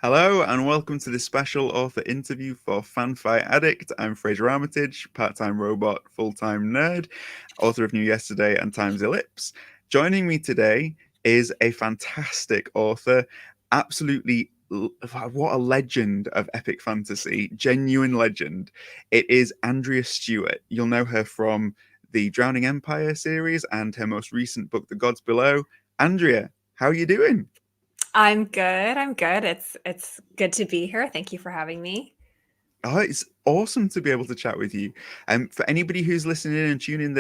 Hello and welcome to this special author interview for FanFiAddict. I'm Frasier Armitage, part-time robot, full-time nerd, author of New Yesterday and Times Ellipse. Joining me today is a fantastic author, absolutely what a legend of epic fantasy, genuine legend. It is Andrea Stewart. You'll know her from the Drowning Empire series and her most recent book, The Gods Below. Andrea, how are you doing? I'm good. I'm good. It's good to be here. Thank you for having me. Oh, it's awesome to be able to chat with you. For anybody who's listening in and tuning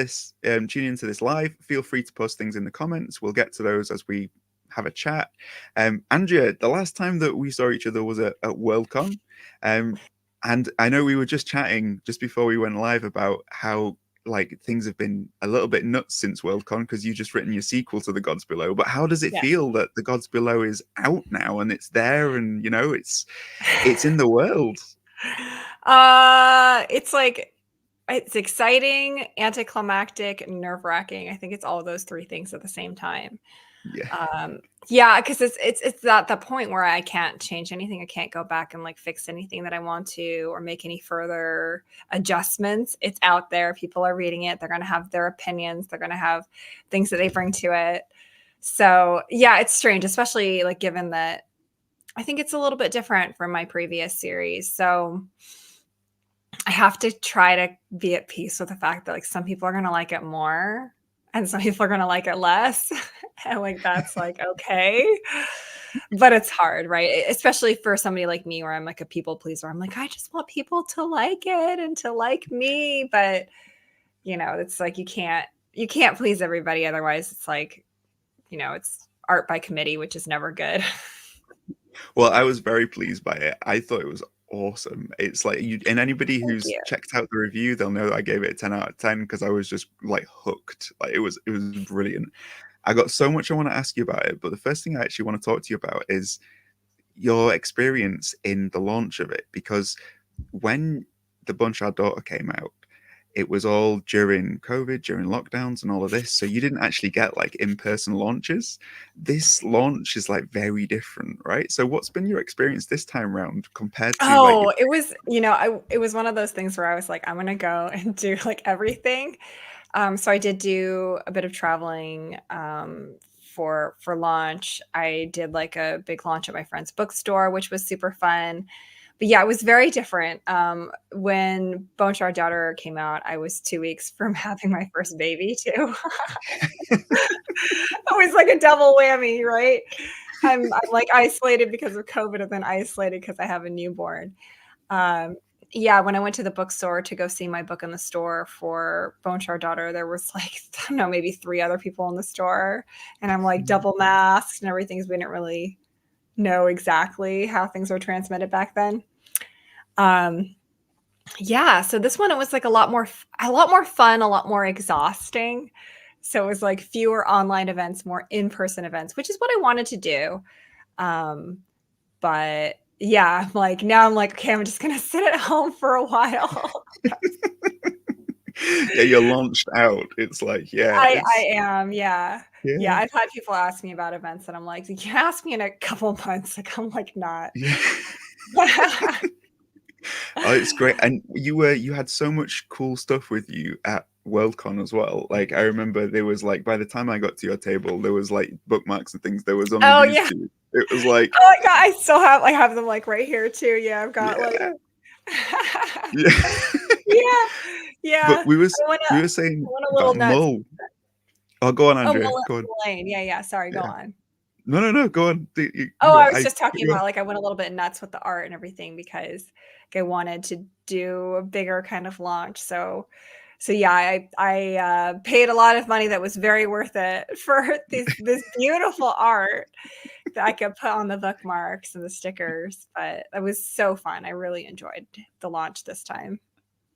into this live, feel free to post things in the comments. We'll get to those as we have a chat. Andrea, the last time that we saw each other was at Worldcon, um, and I know we were just chatting just before we went live about how like things have been a little bit nuts since Worldcon because you just written your sequel to The Gods Below. But how does it Yeah. feel that The Gods Below is out now and it's there and it's in the world? It's like it's exciting, anticlimactic, nerve-wracking. I think it's all of those three things at the same time. Yeah. Um, yeah, because it's at the point where I can't change anything. I can't go back and like fix anything that I want to or make any further adjustments. It's out there. People are reading it. They're gonna have their opinions. They're gonna have things that they bring to it. So yeah, it's strange, especially like given that I think it's a little bit different from my previous series. So I have to try to be at peace with the fact that like some people are going to like it more and some people are going to like it less. And like that's like okay. But it's hard, right? Especially for somebody like me where I'm like a people pleaser. I'm like I just want people to like it and to like me, but it's like you can't please everybody otherwise it's like, it's art by committee, which is never good. Well, I was very pleased by it. I thought it was awesome. It's like and anybody Thank who's you. checked out the review, they'll know that I gave it a 10 out of 10 because I was just like hooked. Like it was brilliant. I got so much I want to ask you about it, but the first thing I actually want to talk to you about is your experience in the launch of it because when The Bunch Our Daughter came out, it was all during COVID, during lockdowns and all of this. So you didn't actually get like in-person launches. This launch is like very different, right? So what's been your experience this time round compared to like your Oh, it was, it was one of those things where I was like, I'm gonna go and do like everything. So I did do a bit of traveling for launch. I did like a big launch at my friend's bookstore, which was super fun. But yeah, it was very different. When Bone Shard Daughter came out, I was 2 weeks from having my first baby too. It was like a double whammy, right? I'm like isolated because of COVID and then isolated because I have a newborn. Um, yeah, when I went to the bookstore to go see my book in the store for Bone Shard Daughter, there was like, I don't know, maybe 3 other people in the store. And I'm like double masked and everything because we didn't really know exactly how things were transmitted back then. Um, yeah, so this one it was like a lot more fun, a lot more exhausting. So it was like fewer online events, more in-person events, which is what I wanted to do. Um, but yeah, like now I'm like, okay, I'm just gonna sit at home for a while. yeah, you're launched out. It's like, yeah, I it's am, yeah. Yeah, yeah, I've had people ask me about events and I'm like, you can ask me in a couple months. Like I'm like not. yeah. Oh, it's great. And you had so much cool stuff with you at Worldcon as well. Like I remember there was like by the time I got to your table, there was like bookmarks and things. There was only Oh these yeah. two. It was like, Oh my god, I have them like right here too. Yeah, I've got like yeah, yeah. yeah, But yeah. we were I saying went a little about nuts. Mull. Oh, go on, Oh, Andrea. Go on. Lane. Yeah, yeah. Sorry, go Yeah. on. No, no, no. Go on. Oh, I was I just cut talking you off. about like I went a little bit nuts with the art and everything because like, I wanted to do a bigger kind of launch. So yeah, I paid a lot of money that was very worth it for this beautiful art that I could put on the bookmarks and the stickers. But it was so fun. I really enjoyed the launch this time.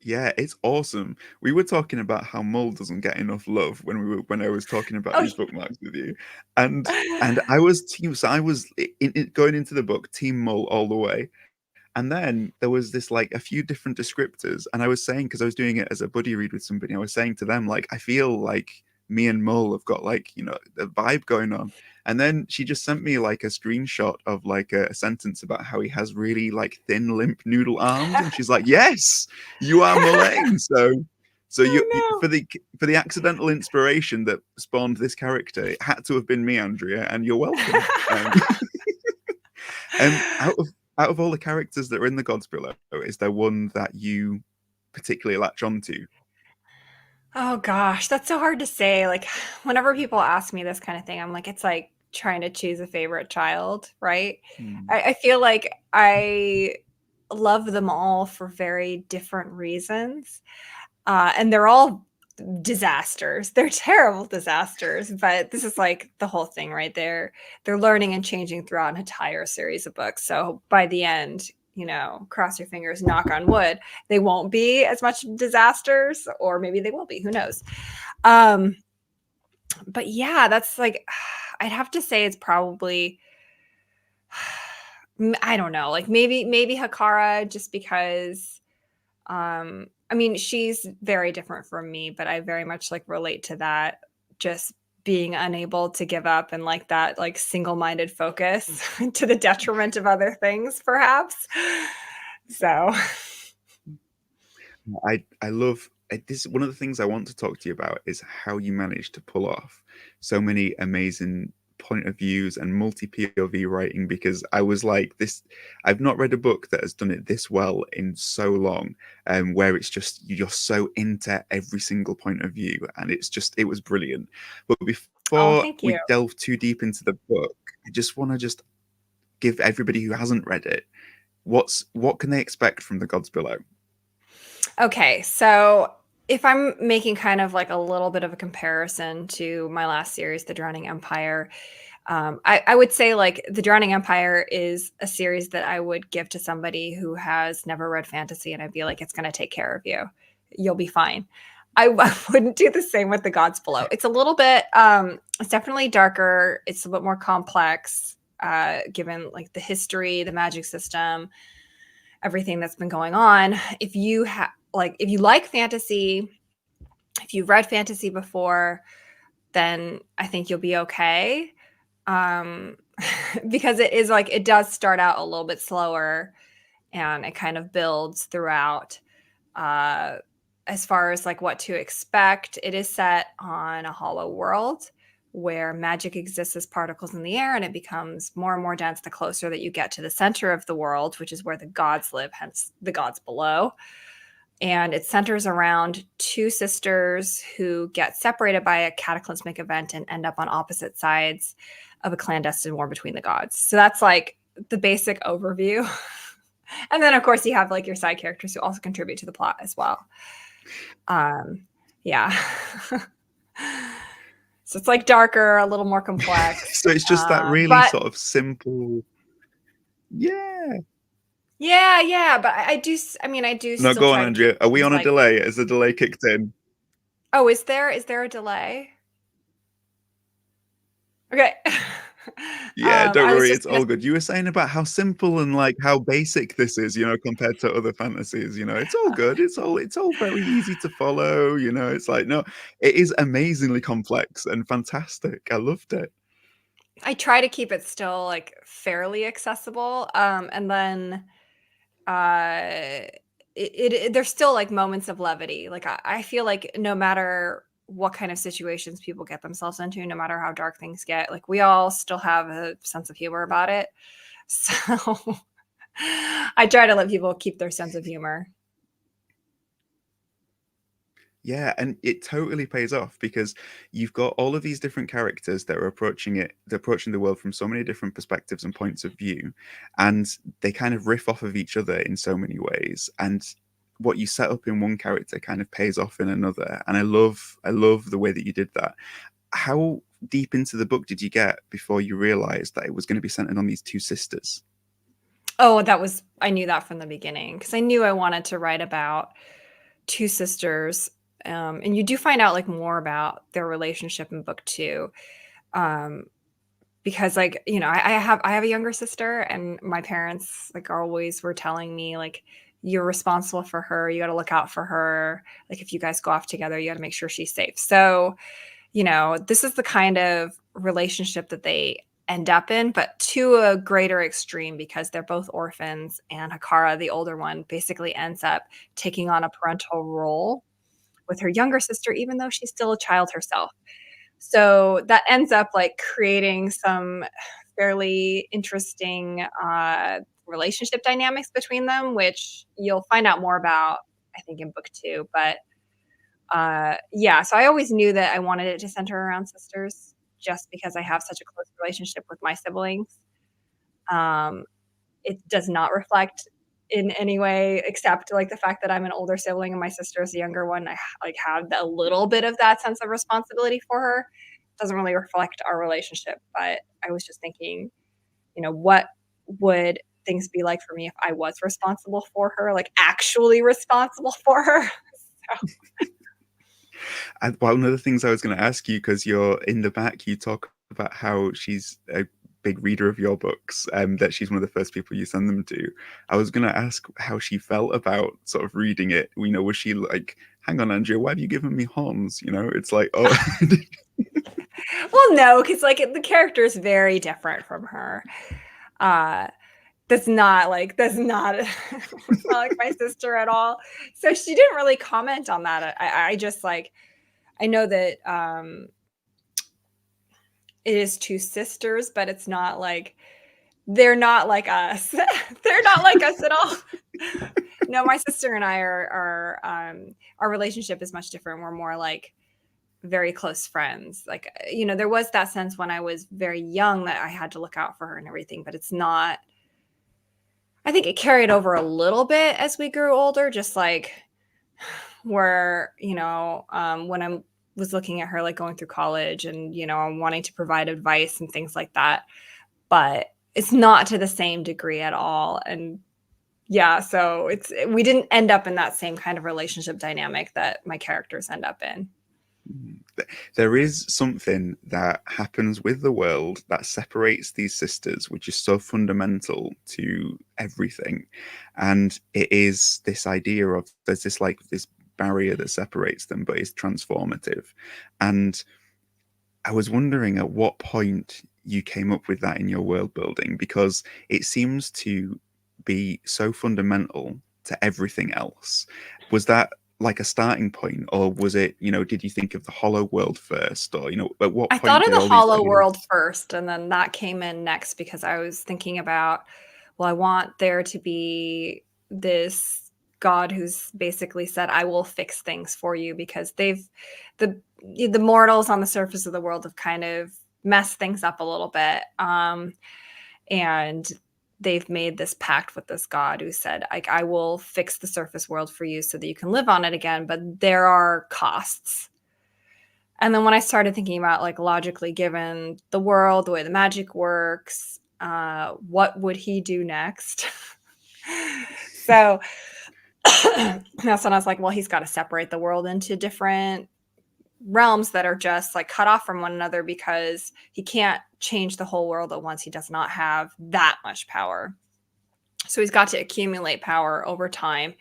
Yeah, it's awesome. We were talking about how Mull doesn't get enough love when I was talking about Oh these bookmarks with you, and I was team. So I was going into the book team Mull all the way, and then there was this like a few different descriptors, and I was saying because I was doing it as a buddy read with somebody, I was saying to them like I feel like me and Mull have got like, you know, the vibe going on. And then she just sent me like a screenshot of like a sentence about how he has really like thin, limp noodle arms, and she's like, "Yes, you are Mullane." So Oh, for the accidental inspiration that spawned this character, it had to have been me, Andrea, and you're welcome. Out of all the characters that are in the Gods Below, is there one that you particularly latch onto? Oh gosh, that's so hard to say. Like, whenever people ask me this kind of thing, I'm like, it's like trying to choose a favorite child, right? Hmm. I feel like I love them all for very different reasons. And they're all disasters. They're terrible disasters, but this is like the whole thing, right? They're learning and changing throughout an entire series of books. So by the end, you know, cross your fingers, knock on wood, they won't be as much disasters, or maybe they will be, who knows. Um, but yeah, that's like, I'd have to say it's probably, I don't know, like maybe Hakara, just because I mean, she's very different from me, but I very much like relate to that, just being unable to give up, and like that like single-minded focus to the detriment of other things, perhaps. So I love this. One of the things I want to talk to you about is how you managed to pull off so many amazing point of views and multi POV writing, because I was like this, I've not read a book that has done it this well in so long, where it's just you're so into every single point of view, and it was brilliant. But oh, before thank we you. delve too deep into the book, I just want to just give everybody who hasn't read it what can they expect from the Gods Below? Okay, so if I'm making kind of like a little bit of a comparison to my last series, The Drowning Empire, I would say like The Drowning Empire is a series that I would give to somebody who has never read fantasy, and I'd be like, it's going to take care of you. You'll be fine. I wouldn't do the same with The Gods Below. It's a little bit, it's definitely darker. It's a bit more complex, given like the history, the magic system, everything that's been going on. If you if you like fantasy, if you've read fantasy before, then I think you'll be okay. Um, because it is like, it does start out a little bit slower, and it kind of builds throughout. Uh, as far as like what to expect, it is set on a hollow world where magic exists as particles in the air, and it becomes more and more dense the closer that you get to the center of the world, which is where the gods live, hence the Gods Below. And it centers around two sisters who get separated by a cataclysmic event and end up on opposite sides of a clandestine war between the gods. So that's like the basic overview. And then of course you have like your side characters who also contribute to the plot as well. Yeah. So it's like darker, a little more complex. So it's just that really But sort of simple. Yeah. yeah, but I mean, I do No, still go on, try to keep Andrea. Are we things on a like, delay? Has the delay kicked in? oh, is there a delay? Okay. Yeah, don't I was worry, just it's gonna all good. You were saying about how simple and like how basic this is, you know, compared to other fantasies. You know, it's all good. It's all very easy to follow. You know, it's like no, it is amazingly complex and fantastic. I loved it. I try to keep it still like fairly accessible. And then uh there's still like moments of levity. Like I feel like no matter what kind of situations people get themselves into, no matter how dark things get, like we all still have a sense of humor about it. So I try to let people keep their sense of humor. Yeah, and it totally pays off because you've got all of these different characters that are approaching it, they're approaching the world from so many different perspectives and points of view, and they kind of riff off of each other in so many ways. And what you set up in one character kind of pays off in another. And I love the way that you did that. How deep into the book did you get before you realized that it was going to be centered on these two sisters? Oh, I knew that from the beginning because I knew I wanted to write about two sisters. And you do find out like more about their relationship in book two. Um, because like, you know, I have a younger sister, and my parents like always were telling me like, you're responsible for her. You got to look out for her. Like if you guys go off together, you got to make sure she's safe. So you know, this is the kind of relationship that they end up in, but to a greater extreme because they're both orphans. And Hakara, the older one, basically ends up taking on a parental role with her younger sister, even though she's still a child herself. So that ends up like creating some fairly interesting relationship dynamics between them, which you'll find out more about, I think, in book 2. But yeah, so I always knew that I wanted it to center around sisters just because I have such a close relationship with my siblings. Um, it does not reflect in any way except like the fact that I'm an older sibling and my sister is the younger one. I like have a little bit of that sense of responsibility for her. It doesn't really reflect our relationship, but I was just thinking, you know, what would things be like for me if I was responsible for her, like actually responsible for her? So. One of the things I was going to ask you, because you're in the back, you talk about how she's a big reader of your books, and that she's one of the first people you send them to. I was going to ask how she felt about sort of reading it. You know, was she like, "Hang on, Andrea, why have you given me horns?" You know, it's like, oh. Well, no, because like the character is very different from her. That's not that's not like my sister at all. So she didn't really comment on that. I just like I know that it is 2 sisters, but it's not like they're not like us. They're not like us at all. No, my sister and I are our relationship is much different. We're more like very close friends. Like, you know, there was that sense when I was very young that I had to look out for her and everything, but it's not. I think it carried over a little bit as we grew older, just like where, you know, when I was looking at her, like going through college and, you know, wanting to provide advice and things like that. But it's not to the same degree at all. And yeah, so we didn't end up in that same kind of relationship dynamic that my characters end up in. There is something that happens with the world that separates these sisters, which is so fundamental to everything. And it is this idea of there's this barrier that separates them, but it's transformative. And I was wondering at what point you came up with that in your world building, because it seems to be so fundamental to everything else. Was that like a starting point, or was it, you know, did you think of the hollow world first, or, you know, at what I point thought of did the all these hollow world ideas... first, and then that came in next because I was thinking about, well, I want there to be this god who's basically said, I will fix things for you, because the mortals on the surface of the world have kind of messed things up a little bit. And they've made this pact with this god who said, I will fix the surface world for you so that you can live on it again, but there are costs. And then when I started thinking about, like, logically, given the world, the way the magic works, what would he do next? So that's when I was like, well, he's got to separate the world into different realms that are just like cut off from one another, because he can't change the whole world at once. He does not have that much power. So he's got to accumulate power over time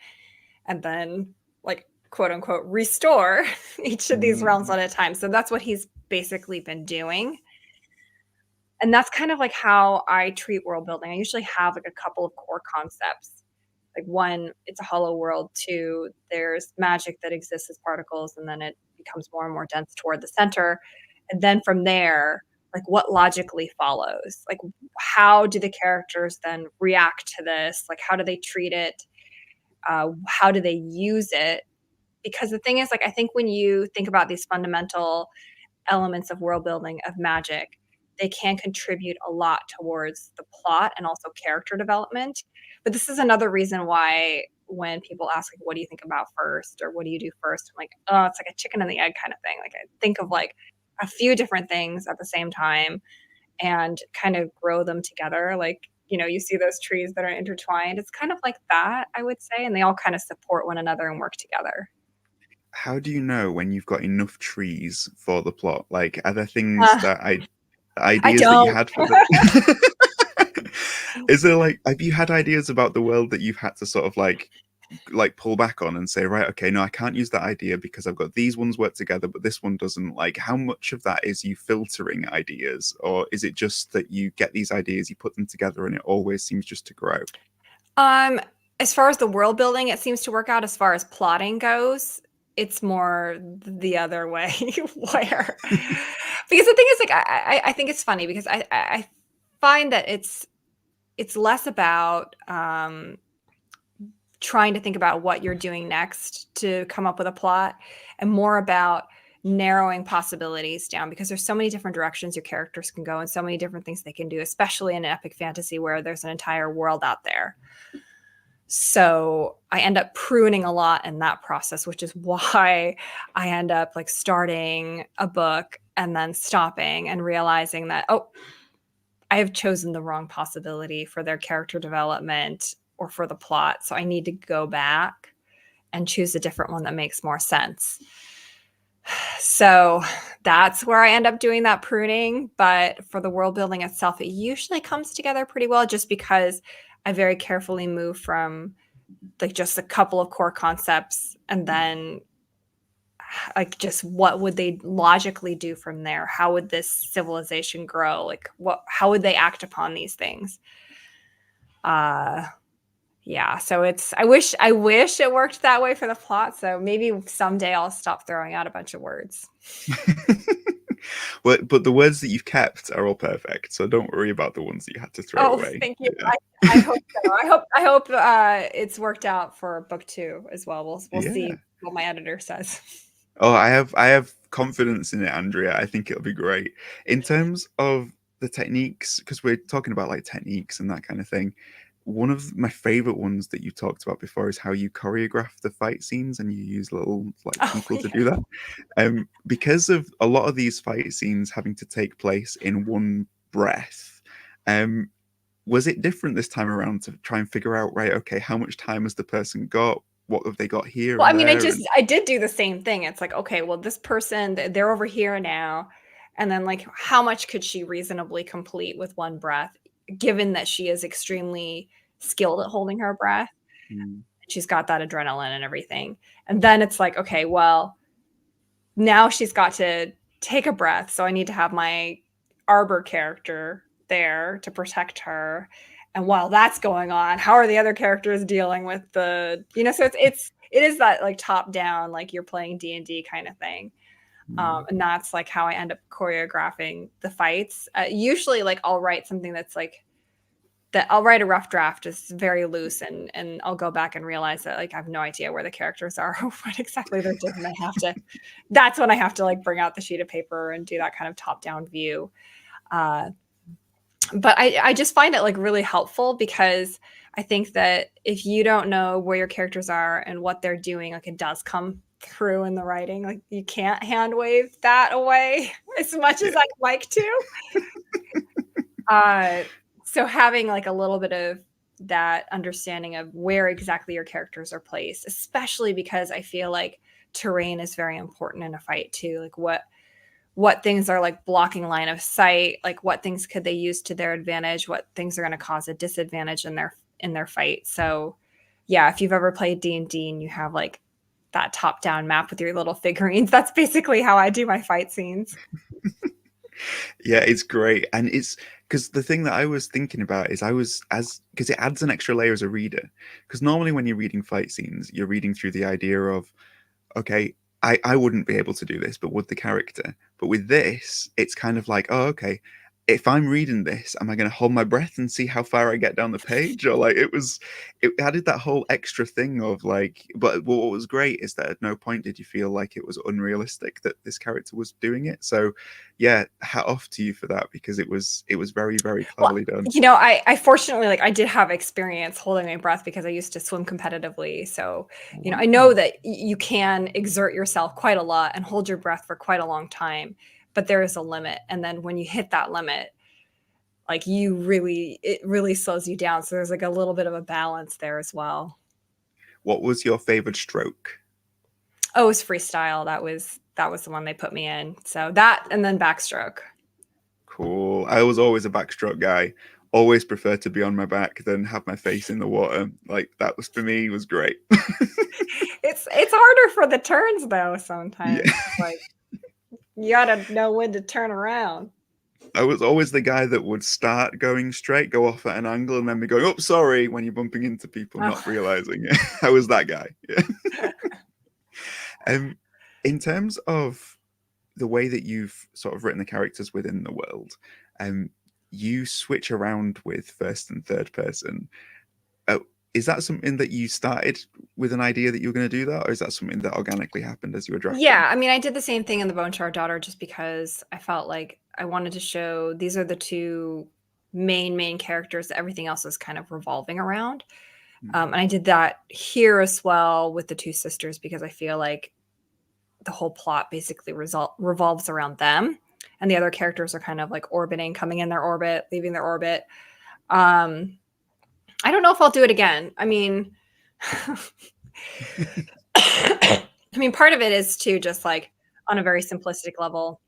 and then, like, quote unquote, restore each of these realms at a time. So that's what he's basically been doing. And that's kind of like how I treat world building. I usually have like a couple of core concepts. Like, one, it's a hollow world. Two, there's magic that exists as particles, and then it becomes more and more dense toward the center. And then from there, like, what logically follows? Like, how do the characters then react to this? Like, how do they treat it? How do they use it? Because the thing is, like, I think when you think about these fundamental elements of world building, of magic, they can contribute a lot towards the plot and also character development. But this is another reason why when people ask, like, what do you think about first, or what do you do first? I'm like, oh, it's like a chicken and the egg kind of thing. Like, I think of like a few different things at the same time and kind of grow them together. Like, you know, you see those trees that are intertwined. It's kind of like that, I would say, and they all kind of support one another and work together. How do you know when you've got enough trees for the plot? Like, are there things that I ideas that you don't. had for the... Is there, like, have you had ideas about the world that you've had to sort of like like pull back on and say, right, okay, no, I can't use that idea because I've got these ones work together, but this one doesn't? Like, how much of that is you filtering ideas, or is it just that you get these ideas, you put them together, and it always seems just to grow? As far as the world building, it seems to work out. As far as plotting goes, it's more the other way, where because the thing is, like, I think it's funny because I find that it's less about trying to think about what you're doing next to come up with a plot, and more about narrowing possibilities down, because there's so many different directions your characters can go and so many different things they can do, especially in epic fantasy where there's an entire world out there. So I end up pruning a lot in that process, which is why I end up like starting a book and then stopping and realizing that, oh, I have chosen the wrong possibility for their character development or for the plot. So I need to go back and choose a different one that makes more sense. So that's where I end up doing that pruning. But for the world building itself, it usually comes together pretty well, just because I very carefully move from like just a couple of core concepts and then like just what would they logically do from there? How would this civilization grow? Like how would they act upon these things? Yeah, so I wish it worked that way for the plot. So maybe someday I'll stop throwing out a bunch of words. Well, but the words that you've kept are all perfect, so don't worry about the ones that you had to throw away. Thank you. Yeah. I hope so. I hope it's worked out for book 2 as well. We'll see what my editor says. Oh, I have confidence in it, Andrea. I think it'll be great. In terms of the techniques, because we're talking about like techniques and that kind of thing, one of my favorite ones that you talked about before is how you choreograph the fight scenes and you use little like people to do that. Because of a lot of these fight scenes having to take place in one breath, was it different this time around to try and figure out, right, okay, how much time has the person got? What have they got here? Well, I mean, I did do the same thing. It's like, okay, well, this person, they're over here now. And then like, how much could she reasonably complete with one breath, given that she is extremely skilled at holding her breath? She's got that adrenaline and everything. And then it's like, okay, well, now she's got to take a breath. So I need to have my Arbor character there to protect her. And while that's going on, how are the other characters dealing with so it is that like top down, like you're playing D&D kind of thing. And that's like how I end up choreographing the fights. Usually like I'll write something that's like that. I'll write a rough draft, just very loose, and I'll go back and realize that like I have no idea where the characters are, what exactly they're doing. That's when I have to like bring out the sheet of paper and do that kind of top down view. But I just find it like really helpful, because I think that if you don't know where your characters are and what they're doing, like it does come through in the writing. Like you can't hand wave that away as much as I'd like to. So having like a little bit of that understanding of where exactly your characters are placed, especially because I feel like terrain is very important in a fight too. Like what things are like blocking line of sight, like what things could they use to their advantage, what things are going to cause a disadvantage in their fight. So yeah, if you've ever played D&D and you have like that top down map with your little figurines, that's basically how I do my fight scenes. Yeah, it's great. And it's because the thing that I was thinking about is because it adds an extra layer as a reader, because normally when you're reading fight scenes, you're reading through the idea of, okay, I wouldn't be able to do this, but would the character? But with this, it's kind of like, oh, okay, if I'm reading this, am I going to hold my breath and see how far I get down the page? Or like, it added that whole extra thing of like, but what was great is that at no point did you feel like it was unrealistic that this character was doing it. So yeah, hat off to you for that, because it was very, very cleverly done. I fortunately, like I did have experience holding my breath because I used to swim competitively. So, I know that you can exert yourself quite a lot and hold your breath for quite a long time, but there is a limit. And then when you hit that limit, like it really slows you down. So there's like a little bit of a balance there as well. What was your favorite stroke? Oh, it was freestyle. That was the one they put me in. So that, and then backstroke. Cool. I was always a backstroke guy. always prefer to be on my back than have my face in the water. Like that was for me was great. It's harder for the turns though Yeah. sometimes. Like you gotta know when to turn around. I was always the guy that would start going straight, go off at an angle, and then be going, "Oh, sorry," when you're bumping into people, not Oh. realizing it. I was that guy. Yeah. Um, in terms of the way that you've sort of written the characters within the world, um, you switch around with first and third person. Uh, is that something that you started with an idea that you were going to do that, or is that something that organically happened as you were drafting? Yeah, I mean, I did the same thing in The Bone Shard Daughter just because I felt like I wanted to show these are the two main characters that everything else is kind of revolving around. And I did that here as well with the two sisters because I feel like the whole plot basically revolves around them. And the other characters are kind of like orbiting, coming in their orbit, leaving their orbit. I don't know if I'll do it again. I mean, I mean, part of it is to just like on a very simplistic level.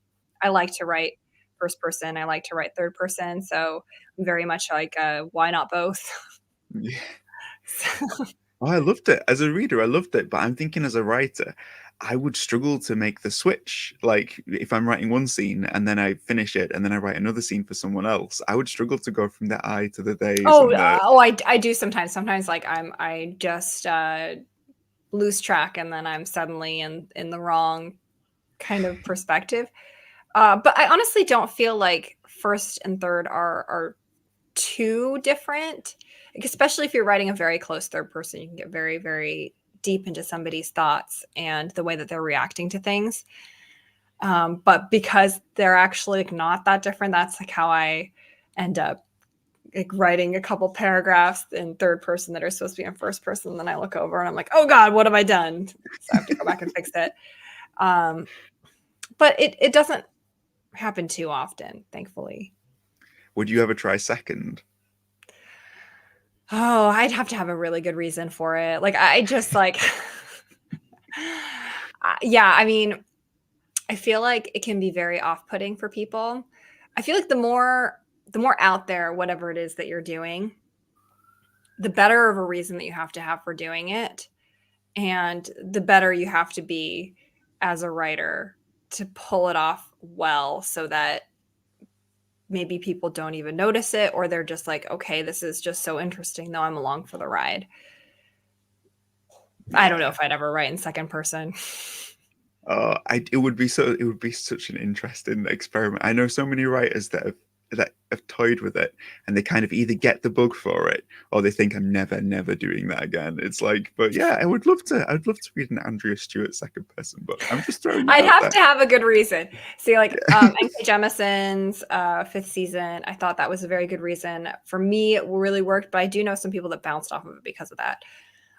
I like to write first person. I like to write third person. So I'm very much like, why not both? Yeah. So, Oh, I loved it. As a reader, I loved it. But I'm thinking as a writer, I would struggle to make the switch. Like if I'm writing one scene and then I finish it and then I write another scene for someone else, I would struggle to go from the I to the theys oh, and the I do sometimes. Sometimes like I just lose track and then I'm suddenly in the wrong kind of perspective. But I honestly don't feel like first and third are too different, like, especially if you're writing a very close third person. You can get very deep into somebody's thoughts and the way that they're reacting to things. But because they're actually like not that different, that's like how I end up like writing a couple paragraphs in third person that are supposed to be in first person. And then I look over and I'm like, oh God, what have I done? So I have to go back and fix it. Um, but it doesn't happen too often, thankfully. would you ever try second? Oh, I'd have to have a really good reason for it. Like I just like yeah, I mean, I feel like it can be very off-putting for people. I feel like the more out there whatever it is that you're doing, the better of a reason that you have to have for doing it, and the better you have to be as a writer to pull it off well so that maybe people don't even notice it or they're just like, okay, this is just so interesting though, I'm along for the ride. I don't know Yeah. if I'd ever write in second person. It would be such an interesting experiment. I know so many writers that have toyed with it and they kind of either get the bug for it or they think I'm never doing that again. It's like, but yeah, I'd love to read an Andrea Stewart second person book. I'm just throwing it I'd out have there. to have a good reason. See, like Yeah. N.K. Jemison's fifth season, I thought that was a very good reason. For me, it really worked, but I do know some people that bounced off of it because of that.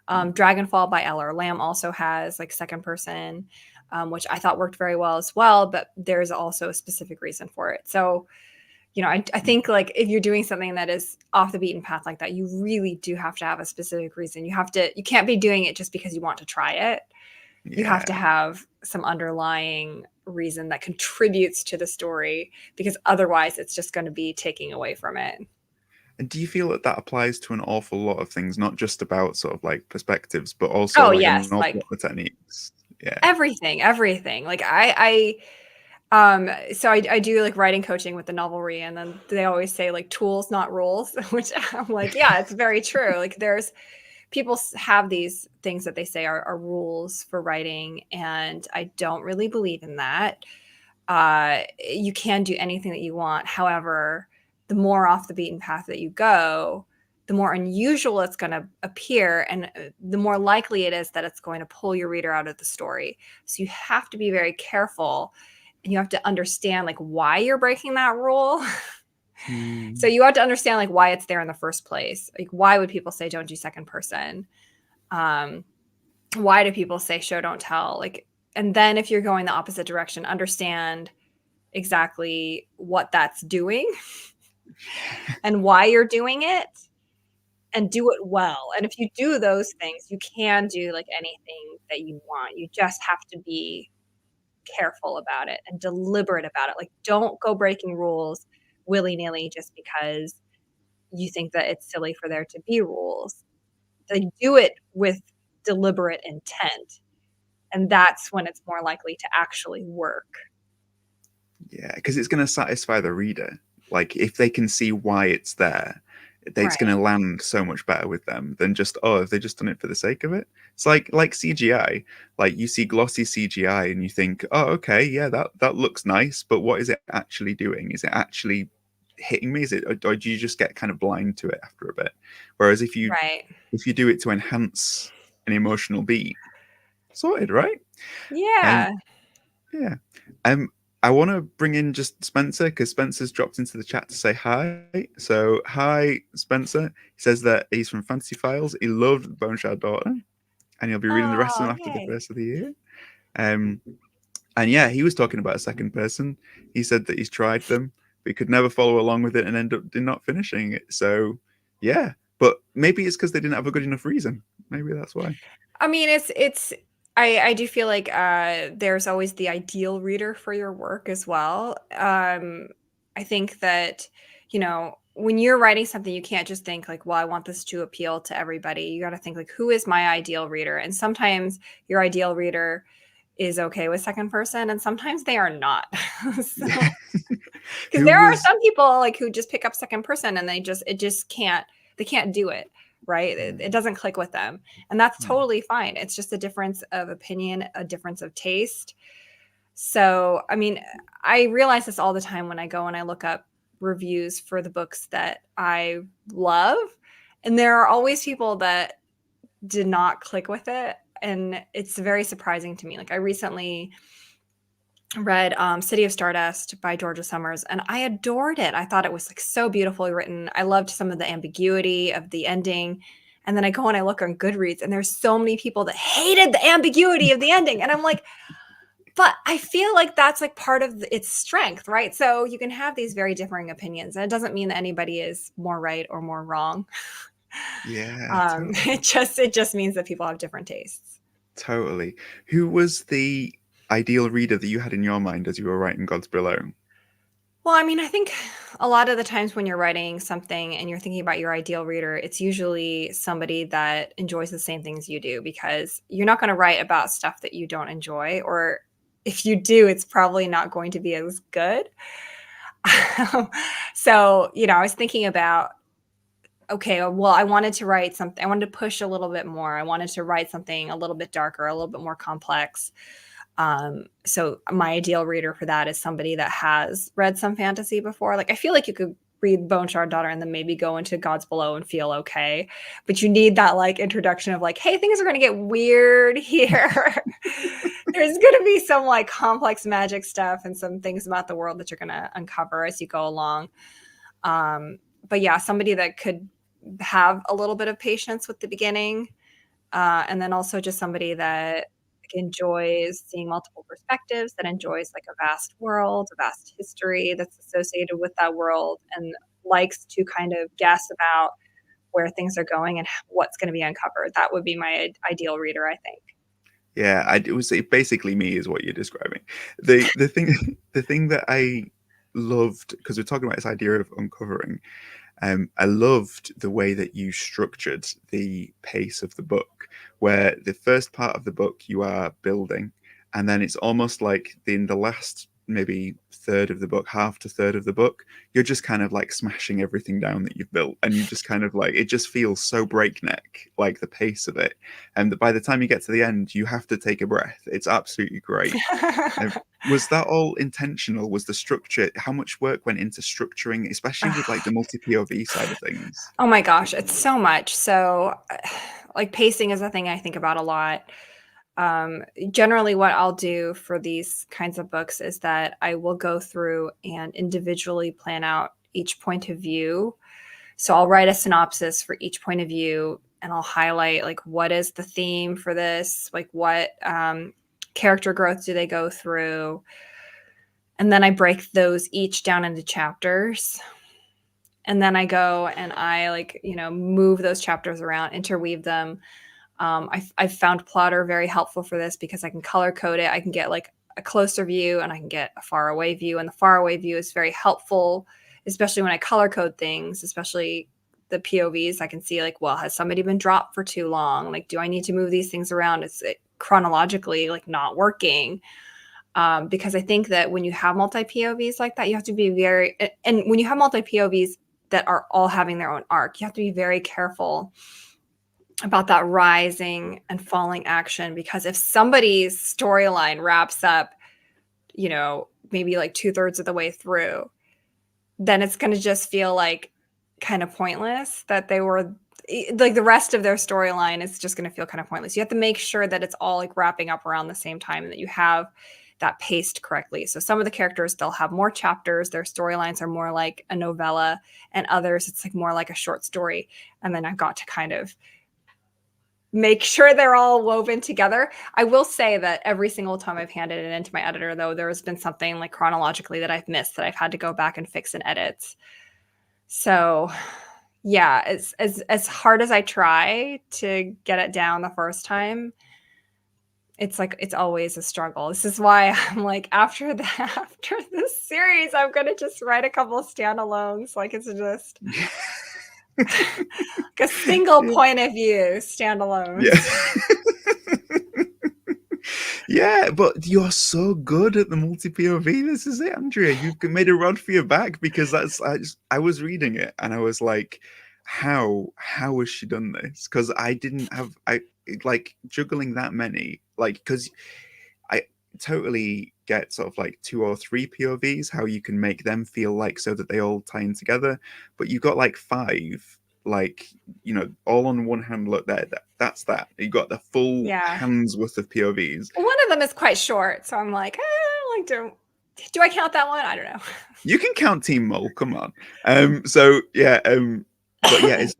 Dragonfall by L.R. Lamb also has like second person, which I thought worked very well as well, but there's also a specific reason for it. So, I think like if you're doing something that is off the beaten path like that, you really do have to have a specific reason. You can't be doing it just because you want to try it. You have to Yeah. have some underlying reason that contributes to the story because otherwise it's just going to be taking away from it. And do you feel that that applies to an awful lot of things, not just about sort of like perspectives, but also Oh like yes, an awful like lot of techniques? Yeah. everything. Like so I do like writing coaching with the novelry, and then they always say like tools, not rules, which I'm like, yeah, it's very true. Like there's people have these things that they say are rules for writing, and I don't really believe in that. You can do anything that you want. However, the more off the beaten path that you go, the more unusual it's going to appear, and the more likely it is that it's going to pull your reader out of the story. So you have to be very careful, and you have to understand like why you're breaking that rule. So Hmm. you have to understand like why it's there in the first place. Like why would people say don't do second person? Um, why do people say show don't tell? Like, and then if you're going the opposite direction, understand exactly what that's doing and why you're doing it and do it well. And if you do those things, you can do like anything that you want. You just have to be careful about it and deliberate about it. Like don't go breaking rules willy-nilly just because you think that it's silly for there to be rules. They do it with deliberate intent, and that's when it's more likely to actually work. Yeah, because it's going to satisfy the reader. Like if they can see why it's there, it's going Right. to land so much better with them than just, oh, have they just done it for the sake of it? It's like CGI. Like you see glossy CGI and you think, oh, okay, yeah, that looks nice, but what is it actually doing? Is it actually hitting me? Is it, or do you just get kind of blind to it after a bit? Whereas Right. if you do it to enhance an emotional beat, sorted, right? And Yeah. yeah. Um, I want to bring in just Spencer because Spencer's dropped into the chat to say hi. So, hi, Spencer. He says that he's from Fantasy Files. He loved Bone Shard Daughter, and he'll be reading the rest of Oh, them after the yay. first of the year. Um, and yeah, he was talking about a second person. He said that he's tried them, but he could never follow along with it and end up not finishing it. So, yeah, but maybe it's because they didn't have a good enough reason. Maybe that's why. I mean, it's I do feel like there's always the ideal reader for your work as well. I think that, when you're writing something, you can't just think like, well, I want this to appeal to everybody. You got to think like, who is my ideal reader? And sometimes your ideal reader is okay with second person, and sometimes they are not. Yeah. So, because Who there are was? some people like who just pick up second person and it just can't, they can't do it, right? It doesn't click with them, and that's totally fine. It's just a difference of opinion, a difference of taste. So I mean, I realize this all the time when I go and I look up reviews for the books that I love, and there are always people that did not click with it, and it's very surprising to me. Like I recently read City of Stardust by Georgia Summers, and I adored it. I thought it was like so beautifully written. I loved some of the ambiguity of the ending. And then I go and I look on Goodreads, and there's so many people that hated the ambiguity of the ending. And I'm like, but I feel like that's like part of its strength, right? So you can have these very differing opinions, and it doesn't mean that anybody is more right or more wrong. Yeah, totally. It just means that people have different tastes. Totally. Who was the ideal reader that you had in your mind as you were writing Gods Below? Well, I mean, I think a lot of the times when you're writing something and you're thinking about your ideal reader, it's usually somebody that enjoys the same things you do, because you're not going to write about stuff that you don't enjoy, or if you do, it's probably not going to be as good. So, I was thinking about, okay, well, I wanted to write something, I wanted to push a little bit more. I wanted to write something a little bit darker, a little bit more complex. So my ideal reader for that is somebody that has read some fantasy before. Like I feel like you could read Bone Shard Daughter and then maybe go into Gods Below and feel okay, but you need that like introduction of like, hey, things are going to get weird here. There's going to be some like complex magic stuff and some things about the world that you're going to uncover as you go along. But yeah, somebody that could have a little bit of patience with the beginning, and then also just somebody that enjoys seeing multiple perspectives, that enjoys like a vast world, a vast history that's associated with that world, and likes to kind of guess about where things are going and what's going to be uncovered. That would be my ideal reader, I think. Yeah, it was basically me is what you're describing. The thing the thing that I loved, because we're talking about this idea of uncovering, I loved the way that you structured the pace of the book, where the first part of the book you are building, and then it's almost like in the last maybe third of the book, half to third of the book, you're just kind of like smashing everything down that you've built, and you just kind of like it just feels so breakneck, like the pace of it, and that by the time you get to the end, you have to take a breath. It's absolutely great. Um, was that all intentional? Was the structure, how much work went into structuring, especially with like the multi POV side of things? Oh my gosh, it's so much. So, like pacing is a thing I think about a lot. Generally, what I'll do for these kinds of books is that I will go through and individually plan out each point of view. So I'll write a synopsis for each point of view, and I'll highlight like what is the theme for this, like what character growth do they go through, and then I break those each down into chapters. And then I go and I like, move those chapters around, interweave them. I've found Plotter very helpful for this because I can color code it. I can get like a closer view and I can get a far away view. And the far away view is very helpful, especially when I color code things, especially the POVs, I can see like, well, has somebody been dropped for too long? Like, do I need to move these things around? Is it chronologically like not working? Because I think that when you have multi POVs like that, you have to be very, and when you have multi POVs that are all having their own arc, you have to be very careful about that rising and falling action, because if somebody's storyline wraps up, you know, maybe like 2/3 of the way through, then it's going to just feel like kind of pointless that they were like, the rest of their storyline is just going to feel kind of pointless. You have to make sure that it's all like wrapping up around the same time and that you have that paced correctly. So some of the characters still have more chapters, their storylines are more like a novella, and others it's like more like a short story. And then I've got to kind of make sure they're all woven together. I will say that every single time I've handed it into my editor, though, there has been something like chronologically that I've missed that I've had to go back and fix in edits. So yeah, as hard as I try to get it down the first time, it's like it's always a struggle. This is why I'm like, after this series, I'm gonna just write a couple of standalones. Like, it's just like a single point of view standalones. Yeah, but you're so good at the multi POV. This is it, Andrea. You've made a rod for your back, because I was reading it and I was like, how has she done this? Because I like juggling that many, like, because I totally get sort of like 2 or 3 POVs, how you can make them feel like so that they all tie in together, but you've got like 5, like, you know, all on one hand. Look there, that's that you got the full hand's worth of POVs. One of them is quite short, so I'm like, like, do I count that one? I don't know. You can count Team Mole, come on. So yeah, but yeah, as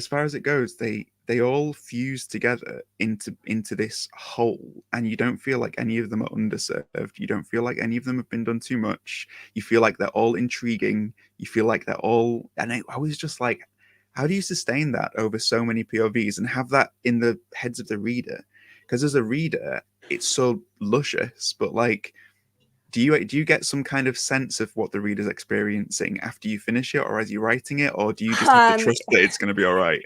far as it goes, they all fuse together into this whole, and you don't feel like any of them are underserved. You don't feel like any of them have been done too much. You feel like they're all intriguing. You feel like they're all, and I was just like, how do you sustain that over so many POVs and have that in the heads of the reader? Because as a reader, it's so luscious, but like, do you get some kind of sense of what the reader's experiencing after you finish it, or as you're writing it, or do you just have to trust that it's going to be all right?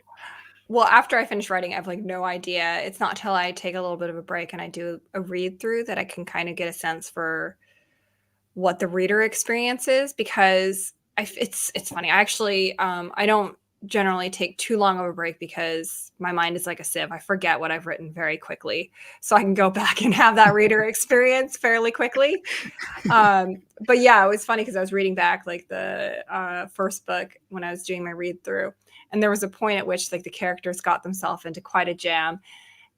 Well, after I finish writing, I have like no idea. It's not till I take a little bit of a break and I do a read through that I can kind of get a sense for what the reader experience is, because it's funny. I actually I don't generally take too long of a break because my mind is like a sieve. I forget what I've written very quickly, so I can go back and have that reader experience fairly quickly. But yeah, it was funny because I was reading back like the first book when I was doing my read through, and there was a point at which like the characters got themselves into quite a jam.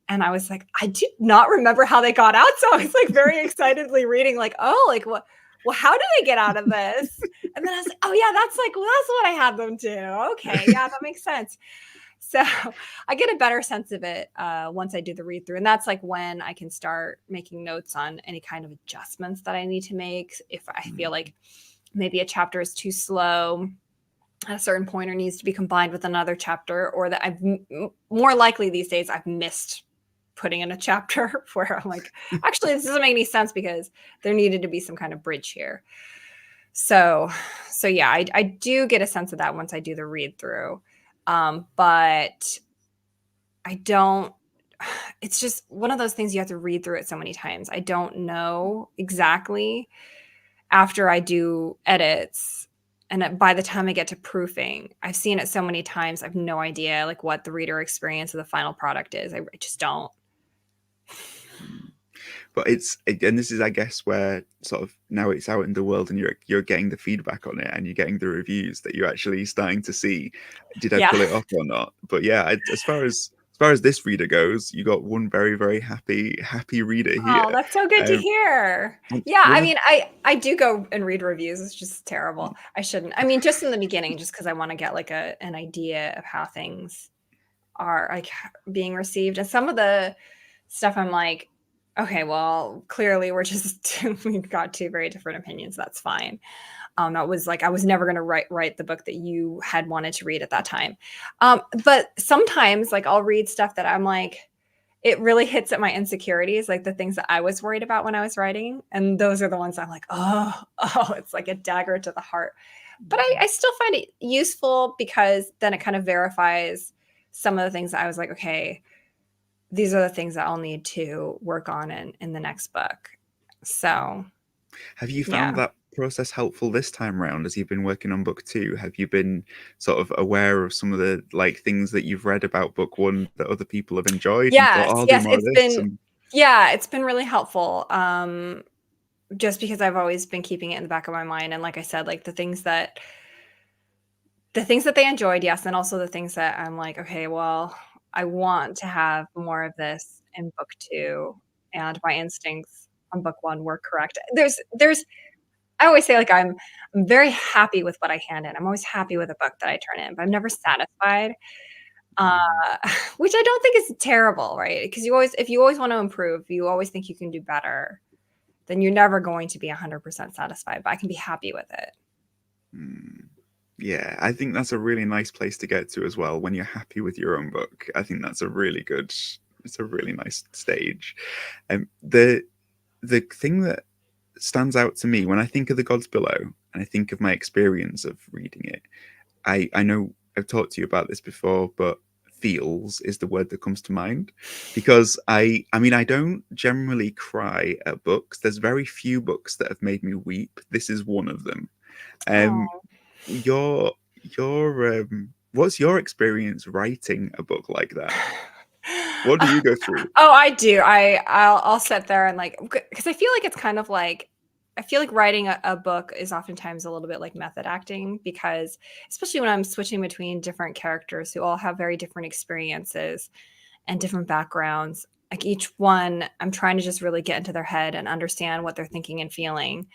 And I was like, I did not remember how they got out. So I was like very excitedly reading, like, oh, like what? Well, how do they get out of this? And then I was like, oh yeah, that's like, well, that's what I had them do. Okay, yeah, that makes sense. So I get a better sense of it once I do the read through. And that's like when I can start making notes on any kind of adjustments that I need to make. If I feel like maybe a chapter is too slow at a certain point or needs to be combined with another chapter, or that I've more likely these days I've missed putting in a chapter where I'm like, actually, this doesn't make any sense because there needed to be some kind of bridge here. So yeah, I do get a sense of that once I do the read through. But I don't, it's just one of those things you have to read through it so many times. I don't know exactly after I do edits. And by the time I get to proofing, I've seen it so many times. I have no idea like what the reader experience of the final product is. I just don't. But and this is, I guess, where sort of now it's out in the world and you're getting the feedback on it and you're getting the reviews that you're actually starting to see, did I pull it off or not? But yeah, as far as this reader goes, you got one very, very happy reader here. Oh, that's so good to hear. Yeah, I mean, I do go and read reviews. It's just terrible. I shouldn't. I mean, just in the beginning, just because I want to get like an idea of how things are like being received. And some of the stuff I'm like, okay, well, clearly we've got 2 very different opinions. That's fine. That was like, I was never going to write the book that you had wanted to read at that time. But sometimes like I'll read stuff that I'm like, it really hits at my insecurities, like the things that I was worried about when I was writing. And those are the ones I'm like, oh, it's like a dagger to the heart. But I still find it useful because then it kind of verifies some of the things that I was like, okay, these are the things that I'll need to work on in the next book. So Have you found yeah. that process helpful this time around as you've been working on book two? Have you been sort of aware of some of the like things that you've read about book one that other people have enjoyed and thought, Yes, oh, I'll do yes, more of this? And it's been really helpful. Just because I've always been keeping it in the back of my mind. And like I said, like the things that they enjoyed, yes, and also the things that I'm like, okay, well, I want to have more of this in book two, and my instincts on book one were correct. There's I always say like I'm very happy with what I hand in. I'm always happy with a book that I turn in, but I'm never satisfied. Uh, which I don't think is terrible, right? Because if you always want to improve, you always think you can do better, then you're never going to be 100% satisfied. But I can be happy with it. yeah, I think that's a really nice place to get to as well. When you're happy with your own book, I think that's a really good. It's a really nice stage. The thing that stands out to me when I think of The Gods Below and I think of my experience of reading it, I know I've talked to you about this before, but feels is the word that comes to mind, because I mean I don't generally cry at books. There's very few books that have made me weep. This is one of them. Um, Oh. your what's your experience writing a book like that? What do you go through? Oh, I do. I'll sit there and like because I feel like it's kind of like I feel like writing a book is oftentimes a little bit like method acting because especially when I'm switching between different characters who all have very different experiences and different backgrounds. Like each one, I'm trying to just really get into their head and understand what they're thinking and feeling.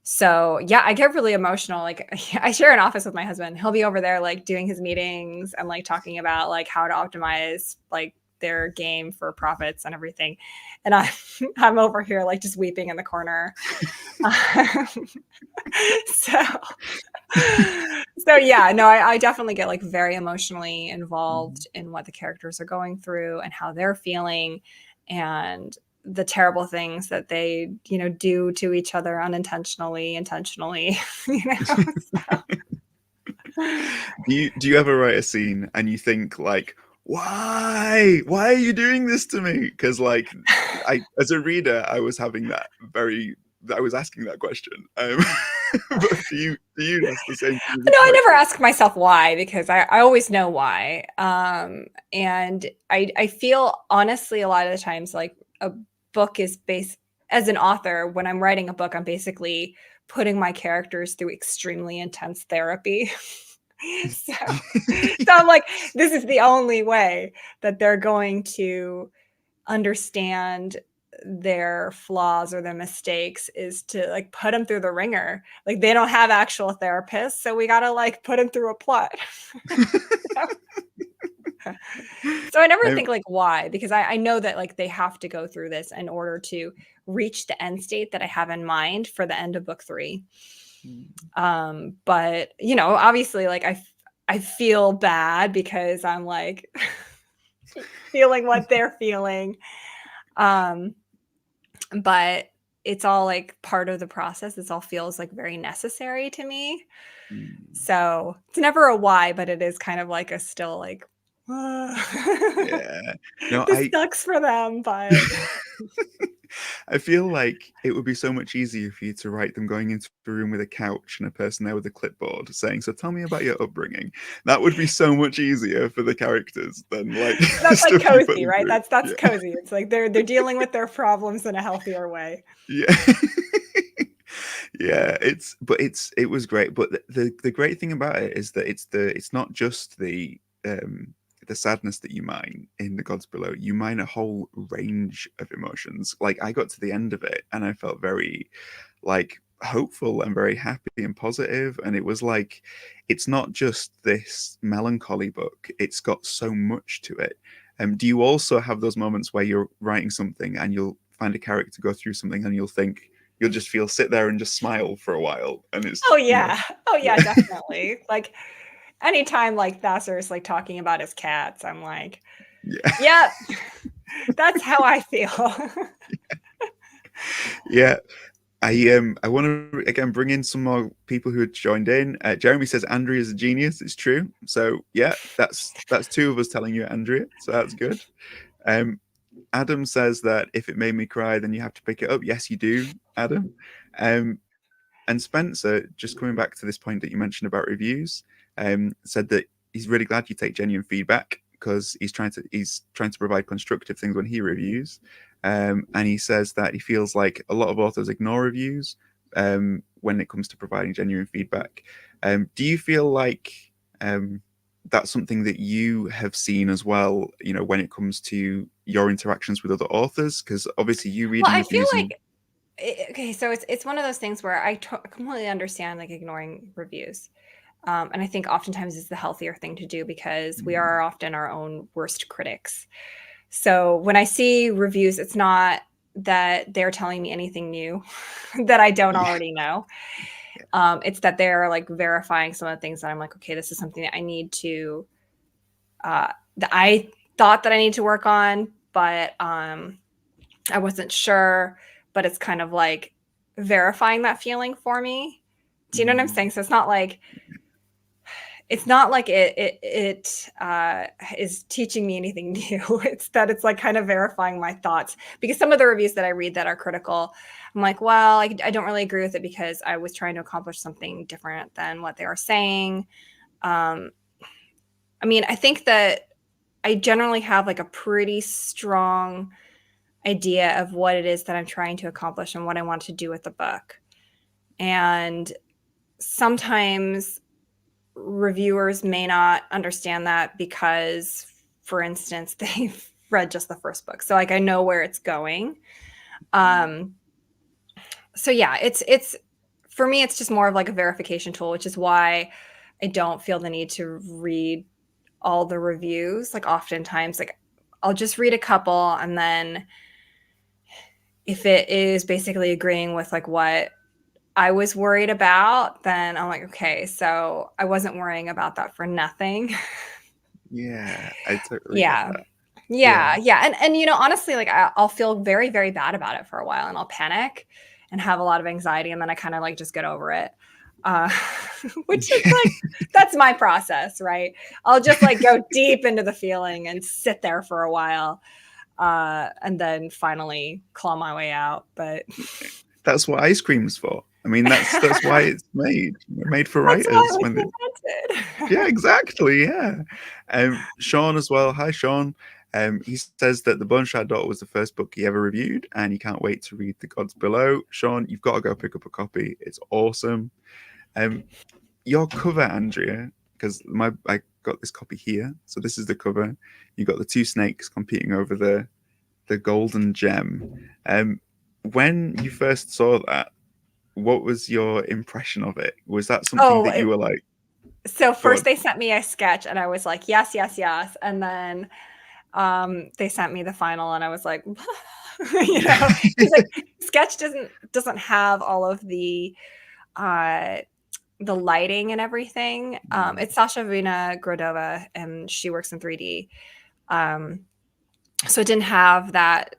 So yeah, I get really emotional. Like I share an office with my husband. He'll be over there like doing his meetings and like talking about like how to optimize like their game for profits and everything. And I'm over here like just weeping in the corner. so so yeah, no, I definitely get like very emotionally involved in what the characters are going through and how they're feeling and the terrible things that they, do to each other unintentionally, intentionally, So. Do you ever write a scene and you think like, why are you doing this to me? Because like I as a reader I was having I was asking that question. But do you ask the same thing as No, a I never character? ask myself why because I always know why. And I feel honestly a lot of the times like a book is based as an author, when I'm writing a book, I'm basically putting my characters through extremely intense therapy. so, so I'm like, this is the only way that they're going to understand their flaws or their mistakes is to like put them through the ringer. Like they don't have actual therapists, so we got to like put them through a plot. So I never I, think like why, because I know that like they have to go through this in order to reach the end state that I have in mind for the end of book 3. But obviously like I feel bad because I'm like feeling what they're feeling. But it's all like part of the process. It all feels like very necessary to me. So it's never a why, but it is kind of like a still like, yeah. No, this sucks for them, but I feel like it would be so much easier for you to write them going into a room with a couch and a person there with a clipboard saying, "So tell me about your upbringing." That would be so much easier for the characters than like the that's like stuff you put cozy, them right? through. That's Yeah. cozy. It's like they're dealing with their problems in a healthier way. Yeah. Yeah, it was great, but the great thing about it is that it's not just the sadness that you mine in The Gods Below. You mine a whole range of emotions. Like I got to the end of it and I felt very like hopeful and very happy and positive, and it was like it's not just this melancholy book, it's got so much to it. Do you also have those moments where you're writing something and you'll find a character go through something and you'll just feel sit there and just smile for a while, and Oh it's yeah. Oh yeah, yeah. definitely. Like anytime like Thasser's like talking about his cats, I'm like, Yeah. yep, that's how I feel. Yeah, I want to again bring in some more people who had joined in. Jeremy says Andrea is a genius. It's true. So yeah, that's two of us telling you, Andrea. So that's good. Um, Adam says that if it made me cry, then you have to pick it up. Yes, you do, Adam. Um, and Spencer, just coming back to this point that you mentioned about reviews, said that he's really glad you take genuine feedback because he's trying to provide constructive things when he reviews. And he says that he feels like a lot of authors ignore reviews when it comes to providing genuine feedback. Do you feel like that's something that you have seen as well, when it comes to your interactions with other authors? Because obviously you reading Well, I feel reviews and like okay, so it's one of those things where I completely understand like ignoring reviews. And I think oftentimes it's the healthier thing to do because we are often our own worst critics. So when I see reviews, it's not that they're telling me anything new that I don't already know. It's that they're like verifying some of the things that I'm like, okay, this is something that I need to, that I thought that I need to work on, but I wasn't sure. But it's kind of like verifying that feeling for me. Do you know what I'm saying? So it's not like it is teaching me anything new. It's that it's like kind of verifying my thoughts, because some of the reviews that I read that are critical, I'm like, well, I don't really agree with it because I was trying to accomplish something different than what they are saying. I mean, I think that I generally have like a pretty strong idea of what it is that I'm trying to accomplish and what I want to do with the book. And sometimes reviewers may not understand that because, for instance, they've read just the first book. So like I know where it's going. So yeah, it's for me, it's just more of like a verification tool, which is why I don't feel the need to read all the reviews. Like oftentimes, like I'll just read a couple, and then if it is basically agreeing with like what I was worried about, then I'm like, okay, so I wasn't worrying about that for nothing. yeah, I totally get Yeah. that. Yeah. Yeah. And honestly, like I'll feel very, very bad about it for a while, and I'll panic and have a lot of anxiety. And then I kind of like just get over it. Uh, which is like, that's my process, right? I'll just like go deep into the feeling and sit there for a while. And then finally claw my way out. But That's what ice cream's for. I mean, that's why it's made. They're made for that's why writers it when they. was Yeah, invented. exactly. Yeah. Sean as well. Hi, Sean. He says that The Boneshad Daughter was the first book he ever reviewed, and he can't wait to read The Gods Below. Sean, you've got to go pick up a copy. It's awesome. Your cover, Andrea, because I got this copy here. So this is the cover. You got the two snakes competing over the golden gem. When you first saw that, what was your impression of it? Was that something Oh, that you were like, so go first on? they sent me a sketch and I was like, yes, yes, yes. And then they sent me the final and I was like, because like sketch doesn't have all of the lighting and everything. It's Sasha Vina Grodova and she works in 3D. So it didn't have that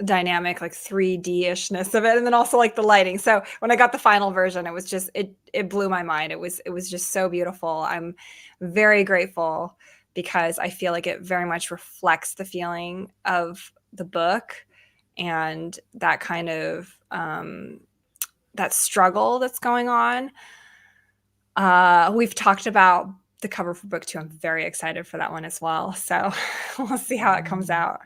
dynamic like 3D-ishness of it, and then also like the lighting. So when I got the final version, it was just it blew my mind. It was just so beautiful. I'm very grateful because I feel like it very much reflects the feeling of the book and that kind of that struggle that's going on. We've talked about the cover for book 2. I'm very excited for that one as well. So we'll see how it comes out.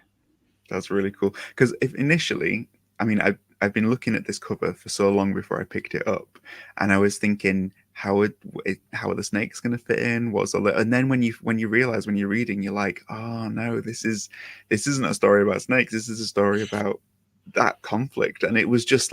That's really cool. Because if initially, I mean, I've been looking at this cover for so long before I picked it up, and I was thinking, how are the snakes going to fit in? And then when you realize when you're reading, you're like, oh no, this isn't a story about snakes. This is a story about that conflict. And it was just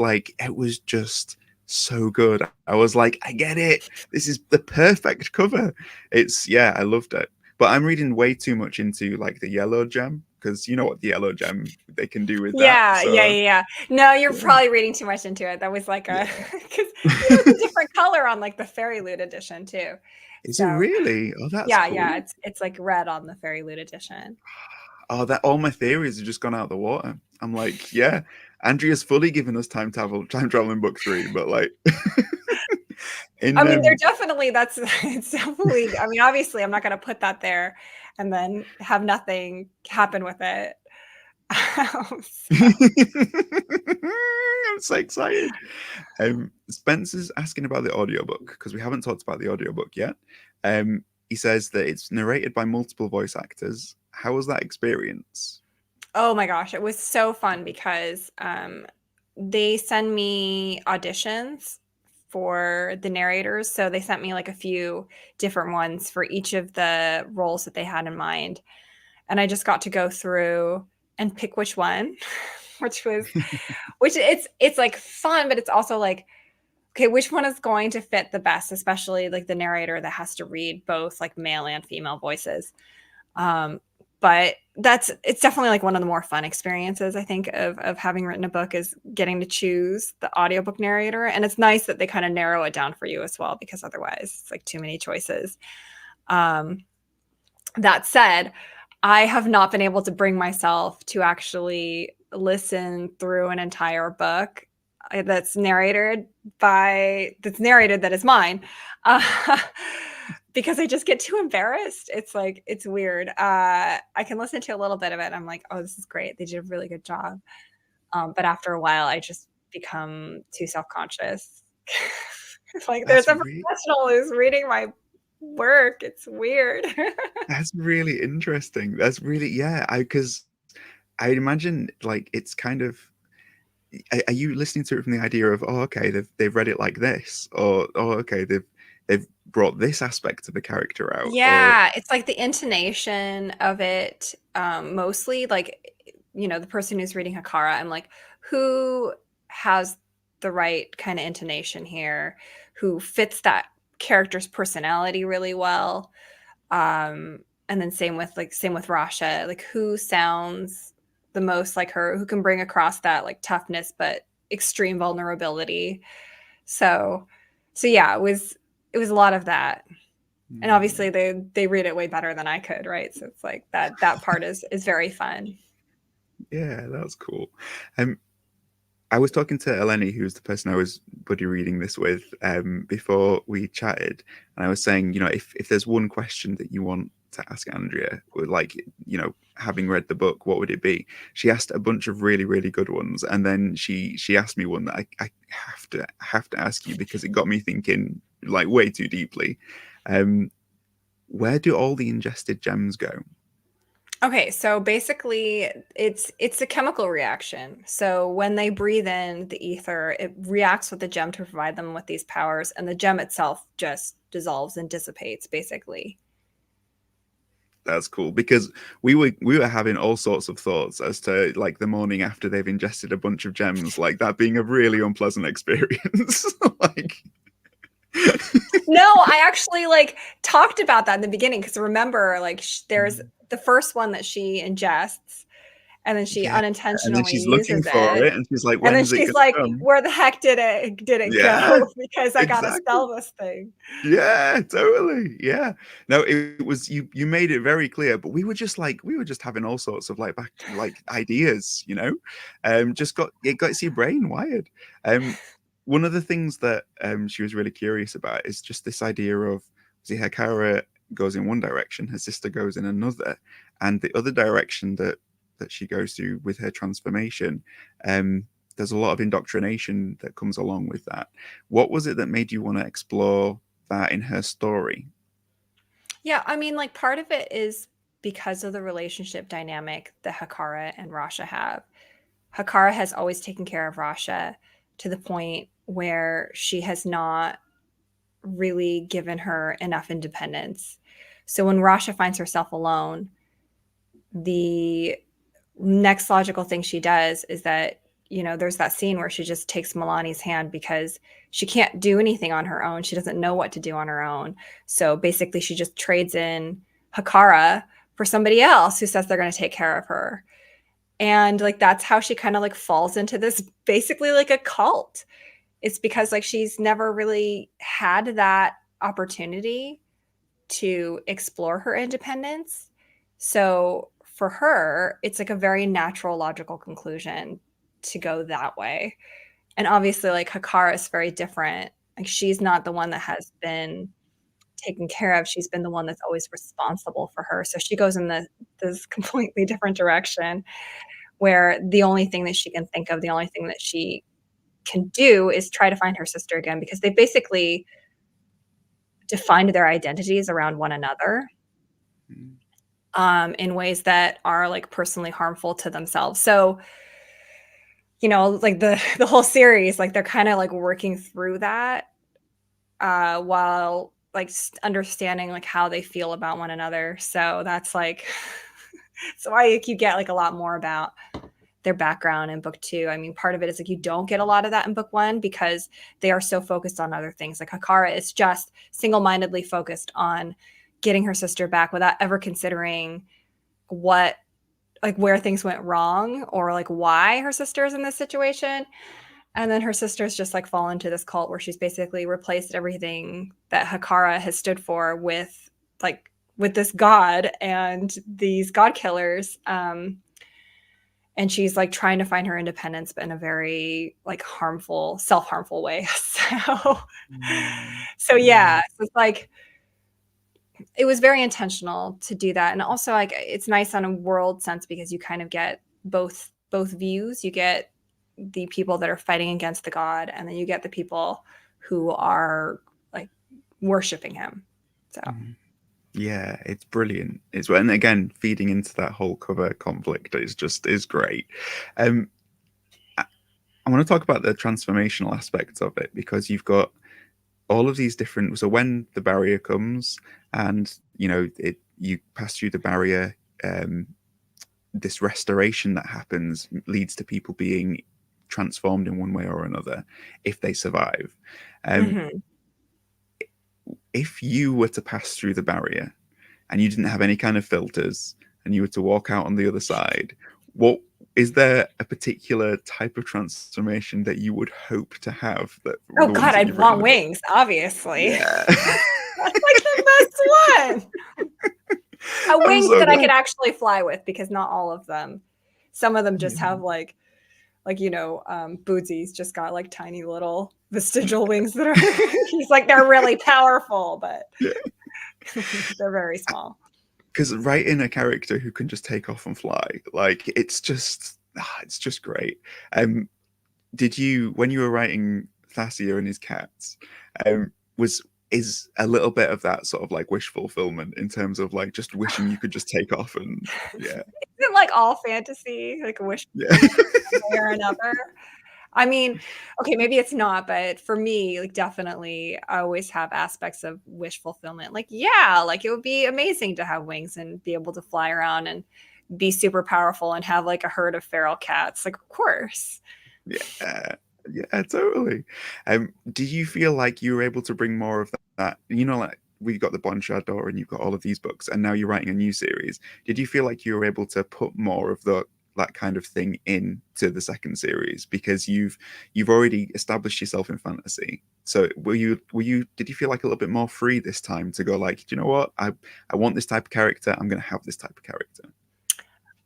so good. I was like, I get it. This is the perfect cover. I loved it. But I'm reading way too much into like the yellow gem because you know what the yellow gem they can do with that. Yeah, yeah, So yeah, yeah. No, you're yeah, probably reading too much into it. That was like a yeah. because it's a different color on like the Fairy Loot edition too. Is it So really? Oh, that's yeah, cool. yeah, it's like red on the Fairy Loot edition. Oh, that all my theories have just gone out the water. I'm like, yeah, Andrea's fully given us time travel in book 3, but like I in mean, they're definitely that's it's definitely. I mean, obviously, I'm not going to put that there and then have nothing happen with it. So, I'm so excited. Spencer's asking about the audiobook because we haven't talked about the audiobook yet. He says that it's narrated by multiple voice actors. How was that experience? oh my gosh, it was so fun because they send me auditions for the narrators. So they sent me like a few different ones for each of the roles that they had in mind. And I just got to go through and pick which one, which it's like fun, but it's also like, okay, which one is going to fit the best, especially like the narrator that has to read both like male and female voices. Um, but it's definitely like one of the more fun experiences I think of having written a book is getting to choose the audiobook narrator. And it's nice that they kind of narrow it down for you as well, because otherwise it's like too many choices. Um, that said, I have not been able to bring myself to actually listen through an entire book that's narrated that is mine. Uh, because I just get too embarrassed. It's like, it's weird. I can listen to a little bit of it. And I'm like, oh, this is great. They did a really good job. But after a while, I just become too self-conscious. Like there's That's a really professional who's reading my work. It's weird. that's really interesting. That's really yeah. I because I imagine like it's kind of are you listening to it from the idea of oh okay they've read it like this or oh okay they've brought this aspect of the character out or Yeah, it's like the intonation of it, mostly, like, the person who's reading Hakara, I'm like, "Who has the right kinda intonation here? Who fits that character's personality really well?" And then same with Rasha, like, who sounds the most like her? Who can bring across that, like, toughness, but extreme vulnerability? So yeah, it was a lot of that. And Hmm. obviously they read it way better than I could, right? So it's like that part is very fun. Yeah, that's cool. Um, I was talking to Eleni, who's the person I was buddy reading this with, before we chatted, and I was saying, if there's one question that you want to ask Andrea, or like, having read the book, what would it be? She asked a bunch of really, really good ones, and then she asked me one that I have to ask you because it got me thinking like way too deeply. Um, where do all the ingested gems go? Okay, so basically it's a chemical reaction. So when they breathe in the ether, it reacts with the gem to provide them with these powers, and the gem itself just dissolves and dissipates basically. That's cool because we were having all sorts of thoughts as to like the morning after they've ingested a bunch of gems, like that being a really unpleasant experience. Like, No, I actually like talked about that in the beginning because remember, like there's the first one that she ingests, and then she yeah, and then unintentionally she's looking uses for it. it, and she's like, And then "When's it she's gonna like, come?" "Where the heck did it Yeah, go? Because I gotta exactly. sell this thing." Yeah, totally. Yeah. No, it was you made it very clear, but we were just having all sorts of like ideas, just got it gets your brain wired. Um one of the things that she was really curious about is just this idea of see Hikara goes in one direction, her sister goes in another, and the other direction that she goes through with her transformation, um there's a lot of indoctrination that comes along with that. What was it that made you want to explore that in her story? Yeah, I mean, like part of it is because of the relationship dynamic that Hakara and Rasha have. Hakara has always taken care of Rasha to the point where she has not really given her enough independence. So when Rasha finds herself alone, the next logical thing she does is that, there's that scene where she just takes Milani's hand because she can't do anything on her own. She doesn't know what to do on her own. So basically, she just trades in Hakara for somebody else who says they're going to take care of her. And like that's how she kind of like falls into this basically like a cult. It's because like she's never really had that opportunity to explore her independence. So for her, it's like a very natural, logical conclusion to go that way. And obviously, like Hakara is very different. Like she's not the one that has been taken care of. She's been the one that's always responsible for her. So she goes in this completely different direction where the only thing that she can think of, the only thing that she can do is try to find her sister again, because they basically defined their identities around one another in ways that are like personally harmful to themselves. So, you know, like the whole series, like they're kind of like working through that while like understanding like how they feel about one another. So that's like, so I you get like a lot more about their background in book 2. I mean, part of it is like you don't get a lot of that in book 1 because they are so focused on other things. Like Hakara is just single-mindedly focused on getting her sister back without ever considering what, like where things went wrong or like why her sister is in this situation. And then her sister's just like fallen into this cult where she's basically replaced everything that Hakara has stood for with this god and these god killers. And she's like trying to find her independence, but in a very like harmful, self-harmful way. So yeah, so it's like, it was very intentional to do that. And also like, it's nice on a world sense because you kind of get both views. You get the people that are fighting against the god, and then you get the people who are like worshiping him. So yeah, it's brilliant. It's, and again, feeding into that whole cover conflict is great. I want to talk about the transformational aspects of it, because you've got all of these different. So when the barrier comes, and you know you pass through the barrier, this restoration that happens leads to people being transformed in one way or another if they survive. If you were to pass through the barrier and you didn't have any kind of filters and you were to walk out on the other side, what is there a particular type of transformation that you would hope to have? That oh god, I'd want wings, obviously. Yeah. That's like the best one. A wings that I could actually fly with, because not all of them. Some of them just have like you know, Bootsy's just got like tiny little vestigial wings that are he's like they're really powerful, but they're very small. Because writing a character who can just take off and fly, like it's just great. Did you, when you were writing Frasier and his cats, is a little bit of that sort of like wish fulfillment in terms of like just wishing you could just take off and yeah? Isn't like all fantasy like a wish or another? I mean, okay, maybe it's not, but for me, like definitely I always have aspects of wish fulfillment. Like, yeah, like it would be amazing to have wings and be able to fly around and be super powerful and have like a herd of feral cats. Like, of course. Yeah, totally. Do you feel like you were able to bring more of that? You know, like we've got the Blanchard Door and you've got all of these books, and now you're writing a new series. Did you feel like you were able to put more of that kind of thing into the second series, because you've already established yourself in fantasy? So did you feel like a little bit more free this time to go like, do you know what, I want this type of character, I'm going to have this type of character?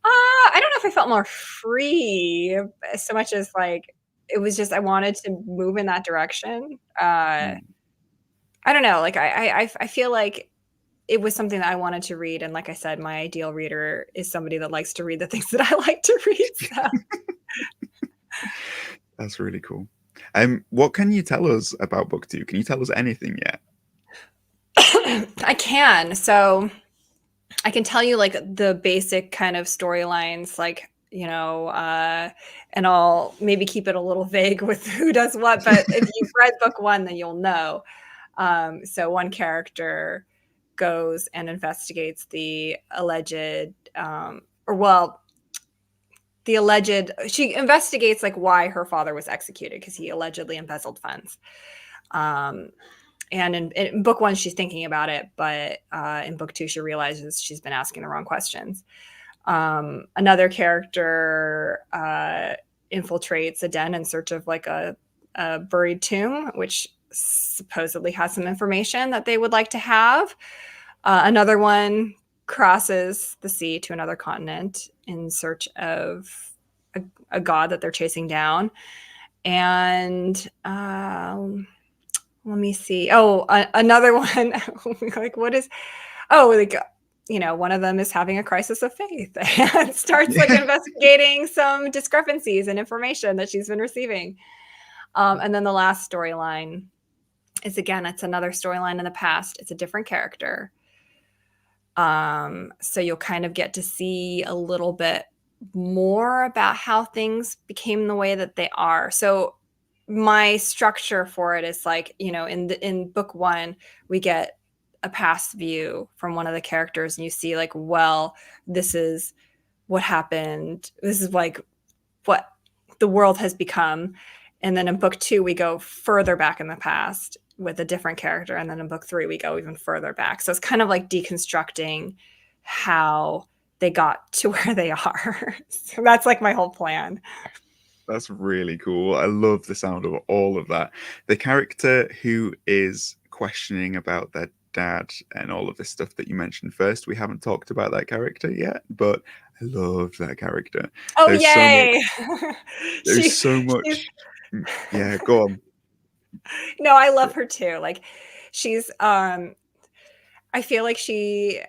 I don't know if I felt more free so much as like it was just I wanted to move in that direction. I don't know, like I feel like it was something that I wanted to read, and like I said, my ideal reader is somebody that likes to read the things that I like to read. So. That's really cool. What can you tell us about book 2? Can you tell us anything yet? I can. So I can tell you like the basic kind of storylines, like, you know, and I'll maybe keep it a little vague with who does what, but if you've read book 1, then you'll know. So one character goes and investigates the alleged, she investigates like why her father was executed, because he allegedly embezzled funds. And in book 1, she's thinking about it, but in book 2, she realizes she's been asking the wrong questions. Another character infiltrates a den in search of like a buried tomb, which supposedly has some information that they would like to have. Another one crosses the sea to another continent in search of a god that they're chasing down. And let me see. Oh, another one. Like, what is? Oh, like, one of them is having a crisis of faith and starts like investigating some discrepancies in information that she's been receiving. And then the last storyline is, again, it's another storyline in the past. It's a different character. So you'll kind of get to see a little bit more about how things became the way that they are. So my structure for it is like, in book one, we get a past view from one of the characters, and you see like, well, this is what happened. This is like what the world has become. And then in book two, we go further back in the past with a different character. And then in book three, we go even further back. So it's kind of like deconstructing how they got to where they are. So that's like my whole plan. That's really cool. I love the sound of all of that. The character who is questioning about their dad and all of this stuff that you mentioned first, we haven't talked about that character yet, but I love that character. Oh, yay! There's so much. Yeah, go on. No, I love her too. Like, she's I feel like she's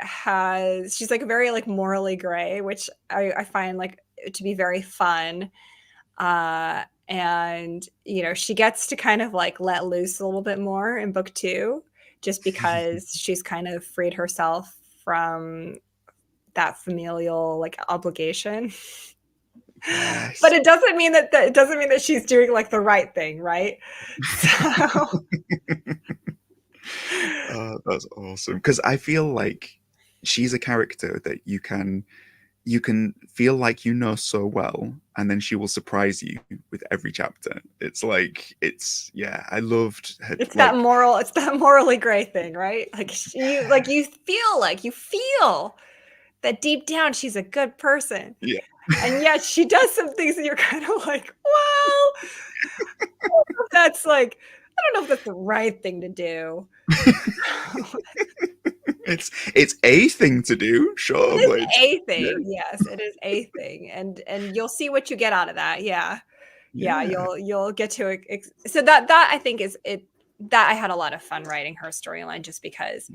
like very like morally gray, which I find like to be very fun. And she gets to kind of like let loose a little bit more in book two, just because she's kind of freed herself from that familial like obligation. Yes. But it doesn't mean that she's doing like the right thing, right? So that's awesome, because I feel like she's a character that you can feel like so well, and then she will surprise you with every chapter. It's like, I loved her. It's that morally gray thing, right? Like you feel that deep down she's a good person. Yeah. And yet she does some things and you're kind of like, well, that's like, I don't know if that's the right thing to do. It's a thing to do, sure. It is a thing. Yeah. Yes, it is a thing. And you'll see what you get out of that. Yeah. You'll get to so that I think is it, that I had a lot of fun writing her storyline, just because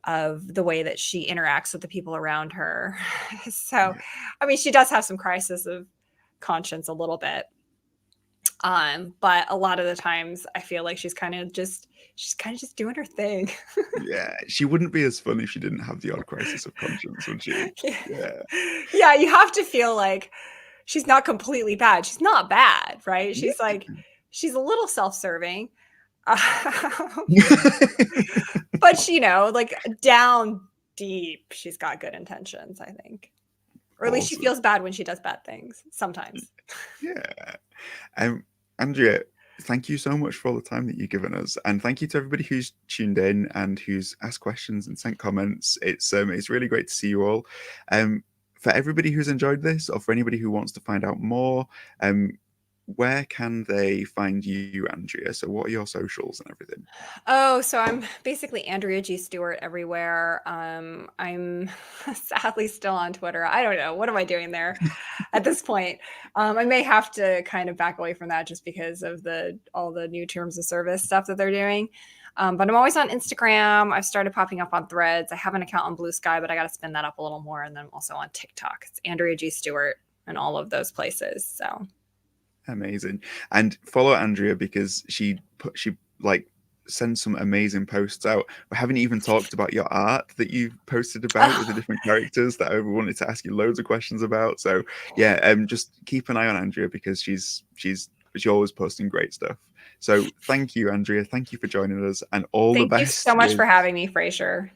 of the way that she interacts with the people around her. So, I mean, she does have some crisis of conscience a little bit. But a lot of the times I feel like she's kind of just doing her thing. Yeah, she wouldn't be as fun if she didn't have the odd crisis of conscience, would she? Yeah, you have to feel like she's not completely bad. She's not bad, right? She's like, she's a little self-serving. But she, like down deep, she's got good intentions, I think. Or at least she feels bad when she does bad things sometimes. Yeah. Andrea, thank you so much for all the time that you've given us. And thank you to everybody who's tuned in and who's asked questions and sent comments. It's really great to see you all. For everybody who's enjoyed this, or for anybody who wants to find out more, where can they find you, Andrea? So what are your socials and everything? Oh, so I'm basically Andrea G. Stewart everywhere. I'm sadly still on Twitter. I don't know. What am I doing there at this point? I may have to kind of back away from that just because of all the new terms of service stuff that they're doing. But I'm always on Instagram. I've started popping up on Threads. I have an account on Blue Sky, but I got to spin that up a little more. And then I'm also on TikTok. It's Andrea G. Stewart and all of those places. So amazing. And follow Andrea, because she sends some amazing posts out. We haven't even talked about your art that you posted about with the different characters that I wanted to ask you loads of questions about. So just keep an eye on Andrea, because she's always posting great stuff. So thank you, Andrea. Thank you for joining us, and all the best. Thank you so much for having me, Frasier.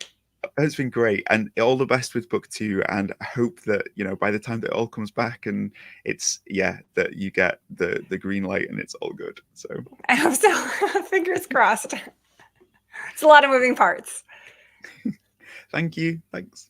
It's been great, and all the best with book 2. And I hope that by the time that it all comes back, and it's that you get the green light and it's all good. So I hope so. Fingers crossed. It's a lot of moving parts. Thank you. Thanks.